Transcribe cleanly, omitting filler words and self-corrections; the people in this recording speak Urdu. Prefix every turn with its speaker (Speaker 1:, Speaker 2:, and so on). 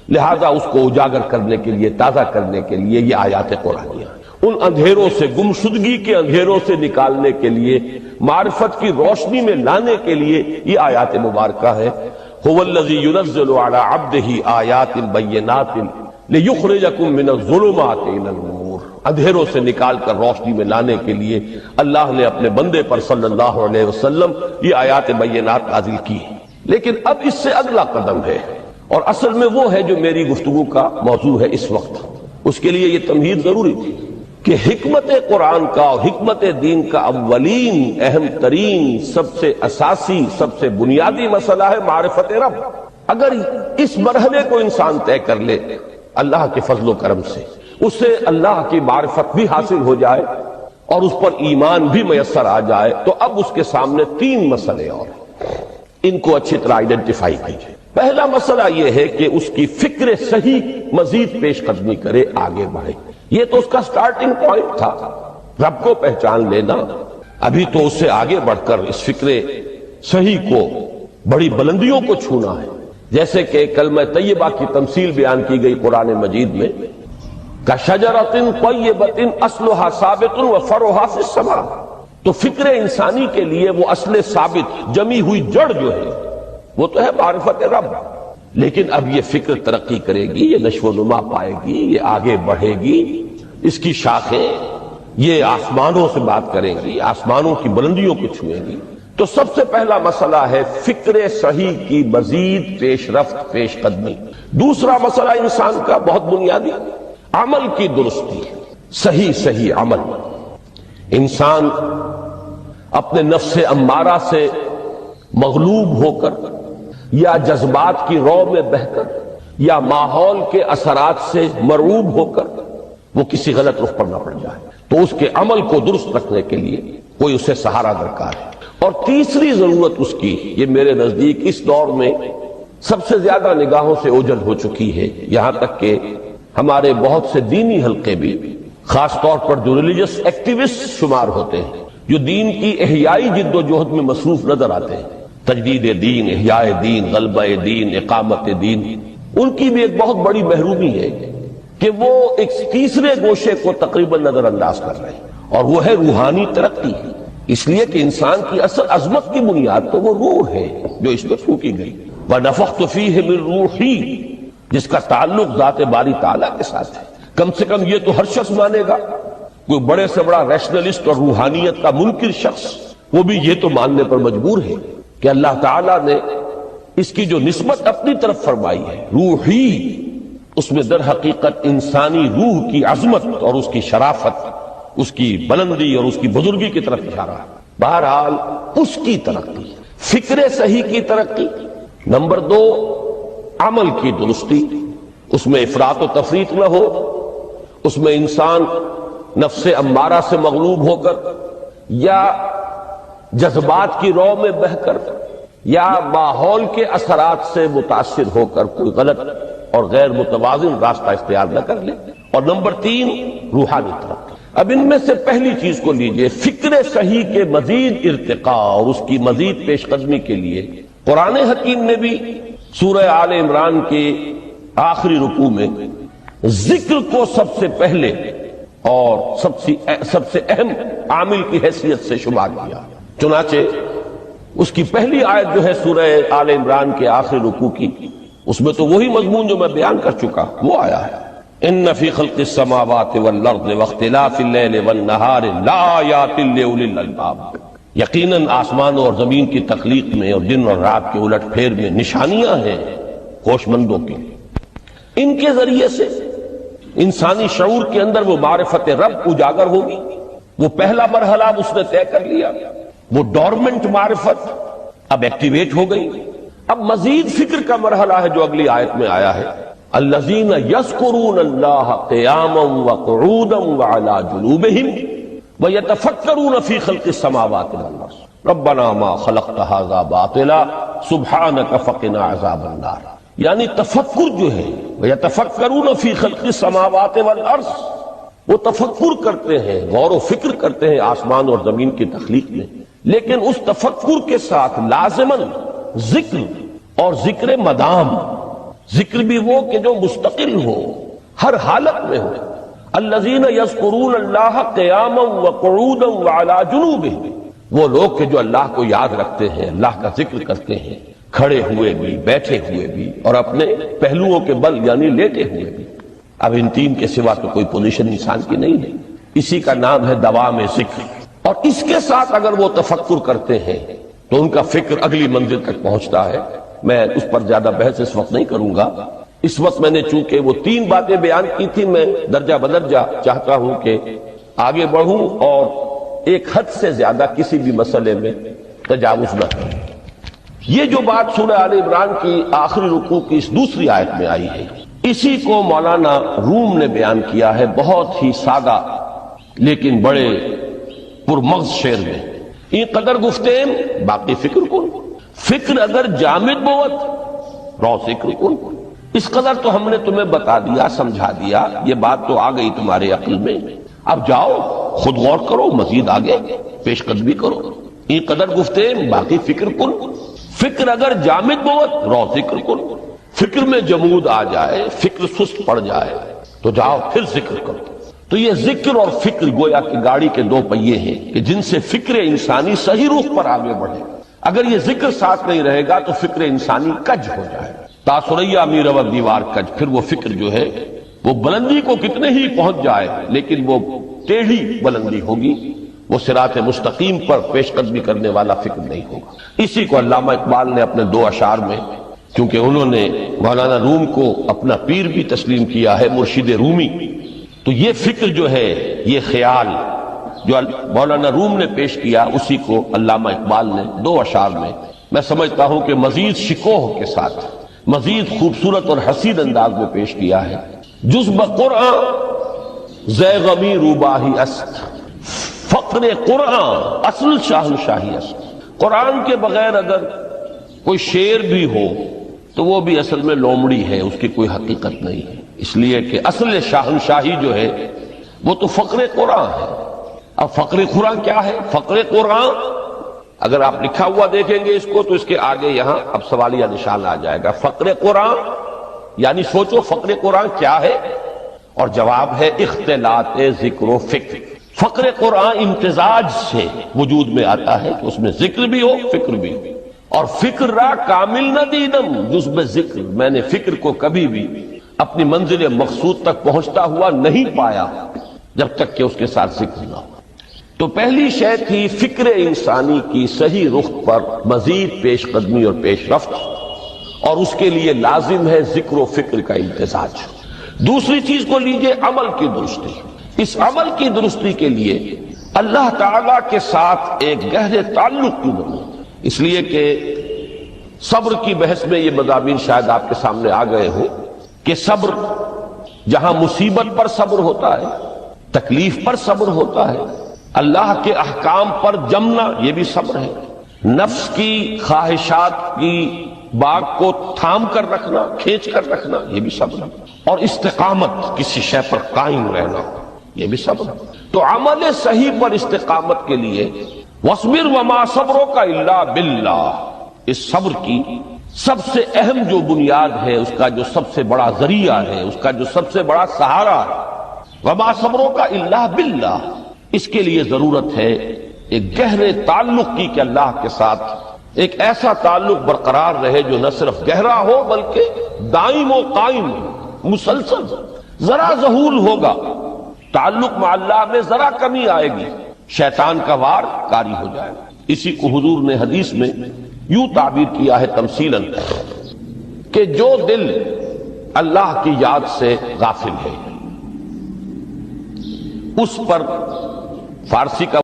Speaker 1: لہذا اس کو اجاگر کرنے کے لیے، تازہ کرنے کے لیے یہ آیات قرآنیہ ہیں۔ ان اندھیروں سے، گمشدگی کے اندھیروں سے نکالنے کے لیے، معرفت کی روشنی میں لانے کے لیے یہ آیات مبارکہ ہے۔ هو الذی ينزل على عبده آیات بینات لیخرجکم من الظلمات الی النور، اندھیروں سے نکال کر روشنی میں لانے کے لیے اللہ نے اپنے بندے پر صلی اللہ علیہ وسلم یہ آیات بینات نازل کی ہیں۔ لیکن اب اس سے اگلا قدم ہے، اور اصل میں وہ ہے جو میری گفتگو کا موضوع ہے اس وقت۔ اس کے لیے یہ تمہید ضروری تھی کہ حکمت قرآن کا اور حکمت دین کا اولین، اہم ترین، سب سے اساسی، سب سے بنیادی مسئلہ ہے معرفت رب۔ اگر اس مرحلے کو انسان طے کر لے اللہ کے فضل و کرم سے، اس سے اللہ کی معرفت بھی حاصل ہو جائے اور اس پر ایمان بھی میسر آ جائے، تو اب اس کے سامنے تین مسئلے اور ہیں، ان کو اچھی طرح آئیڈینٹیفائی کیجیے۔ پہلا مسئلہ یہ ہے کہ اس کی فکر صحیح مزید پیش قدمی کرے، آگے بڑھے۔ یہ تو اس کا سٹارٹنگ پوائنٹ تھا، رب کو پہچان لینا۔ ابھی تو اس سے آگے بڑھ کر اس فکر صحیح کو، بڑی بلندیوں کو چھونا ہے۔ جیسے کہ کلمہ طیبہ کی تمثیل بیان کی گئی قرآن مجید میں، کَشَجَرَةٍ طَیِّبَةٍ أَصْلُهَا ثَابِتٌ وَفَرْعُهَا فِي السَّمَاءِ، تو فکر انسانی کے لیے وہ اصل ثابت، جمی ہوئی جڑ جو ہے وہ تو ہے معرفت رب۔ لیکن اب یہ فکر ترقی کرے گی، یہ نشو و نما پائے گی، یہ آگے بڑھے گی، اس کی شاخیں یہ آسمانوں سے بات کریں گی، آسمانوں کی بلندیوں کو چھوئیں گی۔ تو سب سے پہلا مسئلہ ہے فکر صحیح کی مزید پیش رفت، پیش قدمی۔ دوسرا مسئلہ انسان کا بہت بنیادی، عمل کی درستی، صحیح عمل۔ انسان اپنے نفس امارہ سے مغلوب ہو کر، یا جذبات کی رو میں بہہ کر، یا ماحول کے اثرات سے مرعوب ہو کر وہ کسی غلط رخ پر نہ پڑ جائے، تو اس کے عمل کو درست رکھنے کے لیے کوئی اسے سہارا درکار ہے۔ اور تیسری ضرورت اس کی، یہ میرے نزدیک اس دور میں سب سے زیادہ نگاہوں سے اوجھل ہو چکی ہے، یہاں تک کہ ہمارے بہت سے دینی حلقے بھی، خاص طور پر جو ریلیجس ایکٹیوسٹ شمار ہوتے ہیں، جو دین کی احیائی جد و جہد میں مصروف نظر آتے ہیں، تجدید دین، احیاء دین، غلبہ دین، اقامت دین، ان کی بھی ایک بہت بڑی محرومی ہے کہ وہ ایک تیسرے گوشے کو تقریباً نظر انداز کر رہے ہیں، اور وہ ہے روحانی ترقی۔ اس لیے کہ انسان کی اصل عظمت کی بنیاد تو وہ روح ہے جو اس میں پھونکی گئی، وَنَفَخْتُ فِيهِ مِن رُوحِي، جس کا تعلق ذات باری تعالیٰ کے ساتھ ہے۔ کم سے کم یہ تو ہر شخص مانے گا، کوئی بڑے سے بڑا ریشنلسٹ اور روحانیت کا منکر شخص وہ بھی یہ تو ماننے پر مجبور ہے کہ اللہ تعالیٰ نے اس کی جو نسبت اپنی طرف فرمائی ہے روحی، اس میں در حقیقت انسانی روح کی عظمت اور اس کی شرافت، اس کی بلندی اور اس کی بزرگی کی طرف اشارہ ہے۔ بہرحال اس کی ترقی، فکر صحیح کی ترقی۔ نمبر دو، عمل کی درستی، اس میں افراط و تفریط نہ ہو، اس میں انسان نفس امارہ سے مغلوب ہو کر، یا جذبات کی رو میں بہہ کر، یا ماحول کے اثرات سے متاثر ہو کر کوئی غلط اور غیر متوازن راستہ اختیار نہ کر لے۔ اور نمبر تین، روحانی ترقی۔ اب ان میں سے پہلی چیز کو لیجئے، فکر صحیح کے مزید ارتقاء اور اس کی مزید پیش قدمی کے لیے قرآن حکیم نے بھی سورہ آل عمران کے آخری رکوع میں ذکر کو سب سے پہلے اور سب سے اہم عامل کی حیثیت سے شمار کیا۔ چنانچہ اس کی پہلی آیت جو ہے سورہ آل عمران کے آخری رکوع کی، اس میں تو وہی مضمون جو میں بیان کر چکا وہ آیا ہے، ان فی خلق السماوات والارض واختلاف اللیل والنہار لآیات لأولی الالباب، یقیناً آسمانوں اور زمین کی تخلیق میں اور دن اور رات کے الٹ پھیر میں نشانیاں ہیں ہوش مندوں کے لیے۔ ان کے ذریعے سے انسانی شعور کے اندر وہ معرفت رب اجاگر ہوگی۔ وہ پہلا مرحلہ اب اس نے طے کر لیا، وہ ڈورمنٹ معرفت اب ایکٹیویٹ ہو گئی۔ اب مزید فکر کا مرحلہ ہے جو اگلی آیت میں آیا ہے، الذین یذکرون اللہ قیاما وقعودا وعلی جنوبہم ویتفکرون فی خلق السماوات والارض ربنا ما خلقت ھذا باطلا سبحانک فقنا عذاب النار۔ یعنی تفکر جو ہے، ویتفکرون فی خلق السماوات والارض، وہ تفکر کرتے ہیں، غور و فکر کرتے ہیں آسمان اور زمین کی تخلیق میں، لیکن اس تفکر کے ساتھ لازماً ذکر اور ذکر مدام، ذکر بھی وہ کہ جو مستقل ہو، ہر حالت میں ہو۔ الذین یذکرون اللہ قیاما وقعودا وعلی جنوبہم، وہ لوگ کہ جو اللہ کو یاد رکھتے ہیں، اللہ کا ذکر کرتے ہیں، کھڑے ہوئے بھی، بیٹھے ہوئے بھی، اور اپنے پہلوؤں کے بل یعنی لیٹے ہوئے بھی۔ اب ان تین کے سوا تو کوئی پوزیشن انسان کی نہیں ہے، اسی کا نام ہے دوام ذکر۔ اور اس کے ساتھ اگر وہ تفکر کرتے ہیں تو ان کا فکر اگلی منزل تک پہنچتا ہے۔ میں اس پر زیادہ بحث اس وقت نہیں کروں گا، اس وقت میں نے چونکہ وہ تین باتیں بیان کی تھی، میں درجہ بدرجہ چاہتا ہوں کہ آگے بڑھوں اور ایک حد سے زیادہ کسی بھی مسئلے میں تجاوز نہ کروں۔ یہ جو بات سورہ آل عمران کی آخری رکوع کی اس دوسری آیت میں آئی ہے، اسی کو مولانا روم نے بیان کیا ہے بہت ہی سادہ لیکن بڑے پرمغز شعر میں۔ این قدر گفتیم باقی فکر کن، فکر اگر جامد بوت رو ذکر کن۔ اس قدر تو ہم نے تمہیں بتا دیا، سمجھا دیا، یہ بات تو آ گئی تمہارے عقل میں، اب جاؤ خود غور کرو، مزید آگے پیش قدمی کرو۔ این قدر گفتیم باقی فکر کن، فکر اگر جامد بوت رو ذکر کن۔ فکر میں جمود آ جائے، فکر سست پڑ جائے تو جاؤ پھر ذکر کرو۔ تو یہ ذکر اور فکر گویا کہ گاڑی کے دو پہیے ہیں کہ جن سے فکر انسانی صحیح رخ پر آگے بڑھے۔ اگر یہ ذکر ساتھ نہیں رہے گا تو فکر انسانی کج ہو جائے، تاثریا میر و دیوار کج۔ پھر وہ فکر جو ہے وہ بلندی کو کتنے ہی پہنچ جائے لیکن وہ ٹیڑھی بلندی ہوگی، وہ صراط مستقیم پر پیش قدمی کرنے والا فکر نہیں ہوگا۔ اسی کو علامہ اقبال نے اپنے دو اشعار میں، کیونکہ انہوں نے مولانا روم کو اپنا پیر بھی تسلیم کیا ہے، مرشد رومی، تو یہ فکر جو ہے، یہ خیال جو مولانا روم نے پیش کیا، اسی کو علامہ اقبال نے دو اشعار میں میں سمجھتا ہوں کہ مزید شکوہ کے ساتھ، مزید خوبصورت اور حسین انداز میں پیش کیا ہے۔ جز بقرآن زے غمی روباہی است، فقر قرآن اصل شاہنشاہی است۔ قرآن کے بغیر اگر کوئی شعر بھی ہو تو وہ بھی اصل میں لومڑی ہے، اس کی کوئی حقیقت نہیں ہے، اس لیے کہ اصل شاہنشاہی جو ہے وہ تو فقر قرآن ہے۔ اب فقر قرآن کیا ہے؟ فقر قرآن اگر آپ لکھا ہوا دیکھیں گے اس کو تو اس کے آگے یہاں اب سوالیہ نشان آ جائے گا۔ فقر قرآن یعنی سوچو فقر قرآن کیا ہے، اور جواب ہے اختلاط ذکر و فکر۔ فقر قرآن امتزاج سے وجود میں آتا ہے کہ اس میں ذکر بھی ہو، فکر بھی ہو۔ اور فکر را کامل نہ دیدم جز بذکر، میں نے فکر کو کبھی بھی اپنی منزل مقصود تک پہنچتا ہوا نہیں پایا جب تک کہ اس کے ساتھ ذکر نہ ہو۔ تو پہلی شے تھی فکر انسانی کی صحیح رخ پر مزید پیش قدمی اور پیش رفت، اور اس کے لیے لازم ہے ذکر و فکر کا امتزاج۔ دوسری چیز کو لیجئے عمل کی درستی۔ اس عمل کی درستی کے لیے اللہ تعالیٰ کے ساتھ ایک گہرے تعلق کی ضرورت ہے، اس لیے کہ صبر کی بحث میں یہ مضامین شاید آپ کے سامنے آ گئے ہو کہ صبر جہاں مصیبت پر صبر ہوتا ہے، تکلیف پر صبر ہوتا ہے، اللہ کے احکام پر جمنا یہ بھی صبر ہے، نفس کی خواہشات کی باغ کو تھام کر رکھنا، کھینچ کر رکھنا یہ بھی صبر ہے، اور استقامت کسی شے پر قائم رہنا یہ بھی صبر ہے۔ تو عمل صحیح پر استقامت کے لیے وَاصْبِرْ وَمَا صَبْرُكَ إِلَّا بِاللَّهِ، اس صبر کی سب سے اہم جو بنیاد ہے، اس کا جو سب سے بڑا ذریعہ ہے، اس کا جو سب سے بڑا سہارا ہے، وَمَا صَبْرُكَ إِلَّا بِاللَّهِ، اس کے لیے ضرورت ہے ایک گہرے تعلق کی کہ اللہ کے ساتھ ایک ایسا تعلق برقرار رہے جو نہ صرف گہرا ہو بلکہ دائم و قائم مسلسل۔ ذرا ظہور ہوگا تعلق مع اللہ میں، ذرا کمی آئے گی شیطان کا وار کاری ہو جائے گا۔ اسی کو حضور نے حدیث میں یوں تعبیر کیا ہے تمثیلاً کہ جو دل اللہ کی یاد سے غافل ہے اس پر فارسی کا